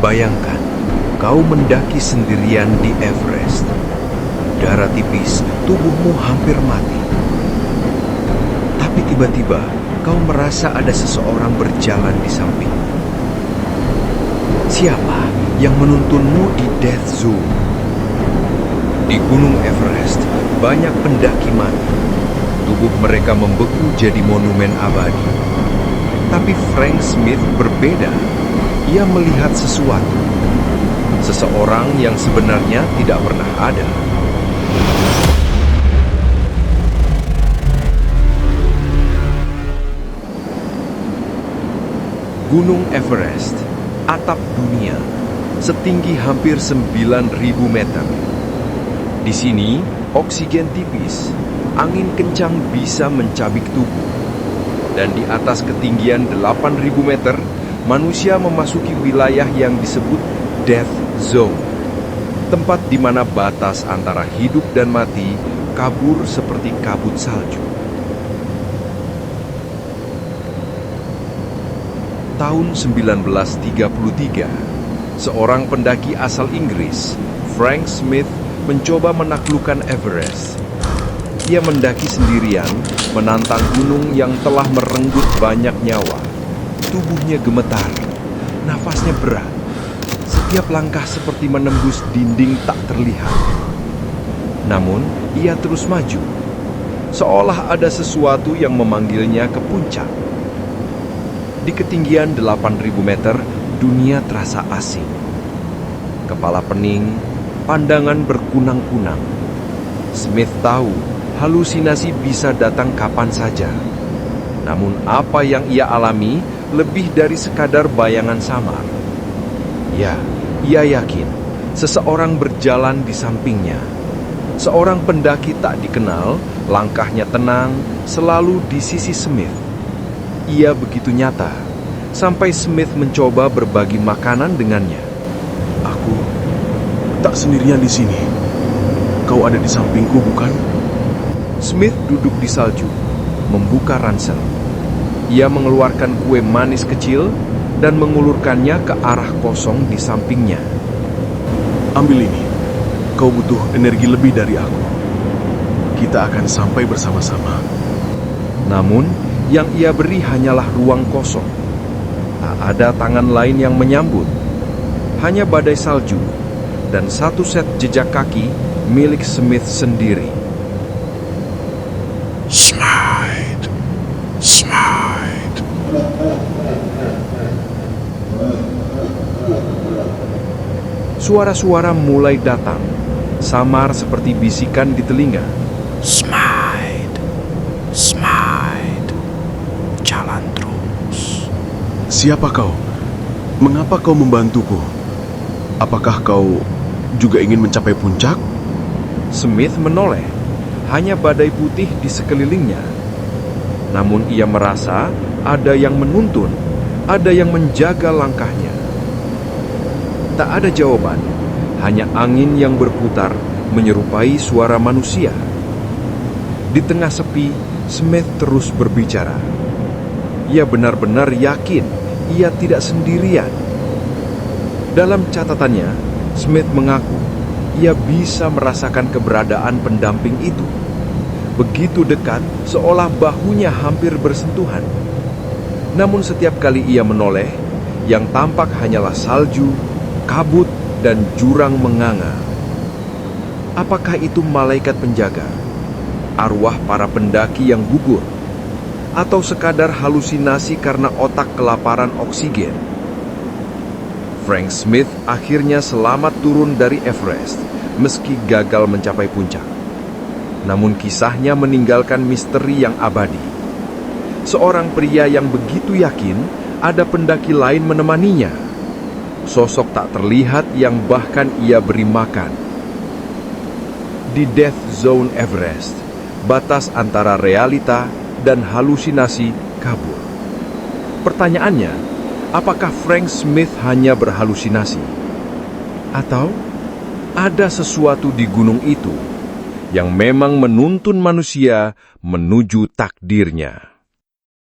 Bayangkan, kau mendaki sendirian di Everest. Udara tipis, tubuhmu hampir mati. Tapi tiba-tiba, kau merasa ada seseorang berjalan di samping. Siapa yang menuntunmu di Death Zone? Di Gunung Everest, banyak pendaki mati. Tubuh mereka membeku jadi monumen abadi. Tapi Frank Smith berbeda. Ia melihat sesuatu. Seseorang yang sebenarnya tidak pernah ada. Gunung Everest, atap dunia, setinggi hampir 9.000 meter. Di sini, oksigen tipis, angin kencang bisa mencabik tubuh. Dan di atas ketinggian 8.000 meter, manusia memasuki wilayah yang disebut Death Zone. Tempat di mana batas antara hidup dan mati kabur seperti kabut salju. Tahun 1933, seorang pendaki asal Inggris, Frank Smith, mencoba menaklukkan Everest. Ia mendaki sendirian, menantang gunung yang telah merenggut banyak nyawa. Tubuhnya gemetar, nafasnya berat. Setiap langkah seperti menembus dinding tak terlihat. Namun, ia terus maju, seolah ada sesuatu yang memanggilnya ke puncak. Di ketinggian 8.000 meter, dunia terasa asing. Kepala pening, pandangan berkunang-kunang. Smith tahu halusinasi bisa datang kapan saja. Namun apa yang ia alami lebih dari sekadar bayangan samar. Ya, ia yakin seseorang berjalan di sampingnya. Seorang pendaki tak dikenal, langkahnya tenang, selalu di sisi Smith. Ia begitu nyata, sampai Smith mencoba berbagi makanan dengannya. Aku tak sendirian di sini. Kau ada di sampingku, bukan? Smith duduk di salju, membuka ransel. Ia mengeluarkan kue manis kecil dan mengulurkannya ke arah kosong di sampingnya. Ambil ini. Kau butuh energi lebih dari aku. Kita akan sampai bersama-sama. Namun, yang ia beri hanyalah ruang kosong. Tak ada tangan lain yang menyambut. Hanya badai salju dan satu set jejak kaki milik Smith sendiri. Smite. Smite. Suara-suara mulai datang, samar seperti bisikan di telinga. Smite. Smite. Jalan terus. Siapa kau? Mengapa kau membantuku? Apakah kau juga ingin mencapai puncak? Smith menoleh, hanya badai putih di sekelilingnya. Namun ia merasa ada yang menuntun, ada yang menjaga langkahnya. Tak ada jawaban, hanya angin yang berputar menyerupai suara manusia. Di tengah sepi, Smith terus berbicara. Ia benar-benar yakin ia tidak sendirian. Dalam catatannya, Smith mengaku ia bisa merasakan keberadaan pendamping itu. Begitu dekat, seolah bahunya hampir bersentuhan. Namun setiap kali ia menoleh, yang tampak hanyalah salju, kabut, dan jurang menganga. Apakah itu malaikat penjaga, arwah para pendaki yang gugur, atau sekadar halusinasi karena otak kelaparan oksigen? Frank Smith akhirnya selamat turun dari Everest, meski gagal mencapai puncak. Namun kisahnya meninggalkan misteri yang abadi. Seorang pria yang begitu yakin ada pendaki lain menemaninya. Sosok tak terlihat yang bahkan ia beri makan. Di Death Zone Everest, batas antara realita dan halusinasi kabur. Pertanyaannya, apakah Frank Smith hanya berhalusinasi? Atau ada sesuatu di gunung itu yang memang menuntun manusia menuju takdirnya?